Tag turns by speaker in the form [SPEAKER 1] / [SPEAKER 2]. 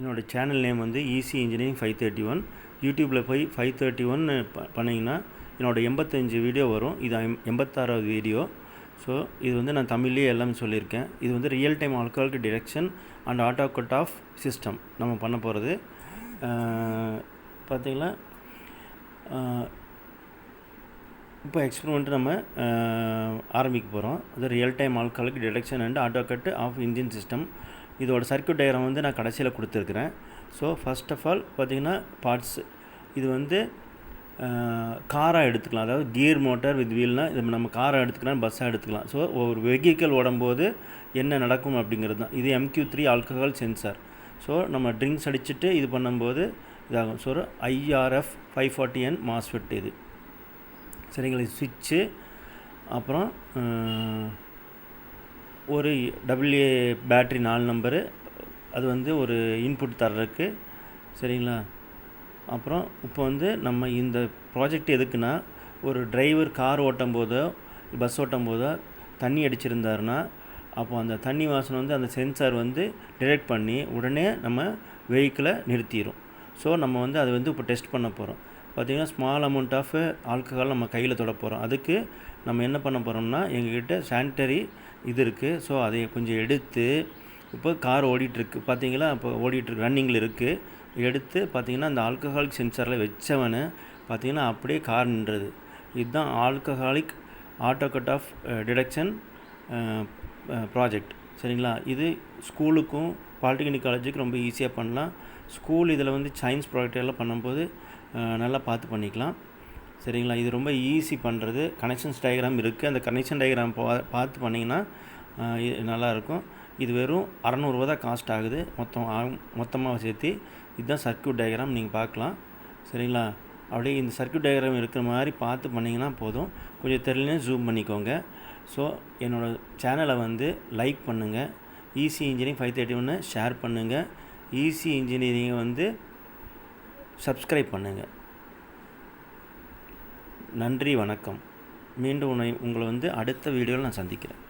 [SPEAKER 1] என்னோடய channel name வந்து easy engineering 531. யூடியூப்பில் போய் 531 பண்ணிங்கன்னா என்னோடய 85 வீடியோ வரும். இது 86வது வீடியோ. ஸோ இது வந்து நான் தமிழ்லேயே எல்லாமே சொல்லியிருக்கேன். இது வந்து real time alcoholic detection and auto cut off system நம்ம பண்ண போகிறது. பார்த்திங்களா, இப்போ எக்ஸ்பெரிமெண்ட் நம்ம ஆரம்பிக்க போகிறோம். அது real time alcoholic detection and auto cut off engine system. இதோட சர்க்யூட் டயக்ராம் வந்து நான் கடைசியில் கொடுத்துருக்குறேன். ஸோ ஃபர்ஸ்ட் ஆஃப் ஆல் பார்த்திங்கன்னா பார்ட்ஸ் இது வந்து காராக எடுத்துக்கலாம். அதாவது கியர் மோட்டார் வித் வீல்னால் இது நம்ம காராக எடுத்துக்கலாம், பஸ்ஸாக எடுத்துக்கலாம். ஸோ ஒரு வெஹிக்கிள் ஓடும்போது என்ன நடக்கும் அப்படிங்கிறது தான். இது MQ3 ஆல்கஹால் சென்சார். ஸோ நம்ம ட்ரிங்க்ஸ் அடிச்சுட்டு இது பண்ணும்போது இதாகும். ஸோ IRF 540N மாஸ்ஃபெட் இது. சரிங்களா, இது ஸ்விட்ச்சு. அப்புறம் ஒரு AA பேட்ரி 4 நம்பரு, அது வந்து ஒரு இன்புட் தர்றதுக்கு. சரிங்களா, அப்புறம் இப்போ வந்து நம்ம இந்த ப்ராஜெக்ட் எதுக்குன்னா, ஒரு டிரைவர் கார் ஓட்டும் போதோ பஸ் ஓட்டும் போதோ தண்ணி அடிச்சிருந்தாருன்னா அப்போ அந்த தண்ணி வாசனை வந்து அந்த சென்சார் வந்து டிடெக்ட் பண்ணி உடனே நம்ம வெஹிக்கிளை நிறுத்திடும். ஸோ நம்ம வந்து அதை வந்து இப்போ டெஸ்ட் பண்ண போகிறோம். பார்த்திங்கன்னா ஸ்மால் அமௌண்ட் ஆஃப் ஆல்கஹால் நம்ம கையில் தொட போகிறோம். அதுக்கு நம்ம என்ன பண்ண போகிறோம்னா, எங்ககிட்ட சானிட்டரி இது இருக்குது. ஸோ அதை கொஞ்சம் எடுத்து இப்போ கார் ஓடிட்டுருக்கு பார்த்தீங்களா, இப்போ ஓடிட்டுருக்கு, ரன்னிங்கில் இருக்குது. எடுத்து பார்த்திங்கன்னா அந்த ஆல்கஹாலிக் சென்சாரில் வச்சவனை பார்த்திங்கன்னா அப்படியே கார் நின்றது. இதுதான் alcoholic auto cut off detection project. சரிங்களா, இது ஸ்கூலுக்கும் பாலிடெக்னிக் காலேஜுக்கு ரொம்ப ஈஸியாக பண்ணலாம். ஸ்கூல் இதில் வந்து சயின்ஸ் ப்ராஜெக்ட் எல்லாம் பண்ணும்போது நல்லா பார்த்து பண்ணிக்கலாம். சரிங்களா, இது ரொம்ப ஈஸி பண்ணுறது. கனெக்ஷன்ஸ் டயக்ராம் இருக்குது. அந்த கனெக்ஷன் டயக்ராம் பார்த்து பண்ணிங்கன்னா நல்லாயிருக்கும். இது வெறும் 600 ரூபா தான் காஸ்ட் ஆகுது மொத்தமாக சேர்த்து. இதுதான் சர்க்யூட் டயக்ராம், நீங்கள் பார்க்கலாம். சரிங்களா, அப்படியே இந்த சர்க்யூட் டயக்ராம் இருக்கிற மாதிரி பார்த்து பண்ணிங்கன்னா போதும். கொஞ்சம் தெரியலன்னு ஜூம் பண்ணிக்கோங்க. ஸோ என்னோடய சேனலை வந்து லைக் பண்ணுங்கள். ஈஸி இன்ஜினியரிங் 531 ஷேர் பண்ணுங்கள். ஈஸி இன்ஜினியரிங்கை வந்து சப்ஸ்கிரைப் பண்ணுங்கள். நன்றி, வணக்கம். மீண்டும் உங்களை வந்து அடுத்த வீடியோவில் நான் சந்திக்கிறேன்.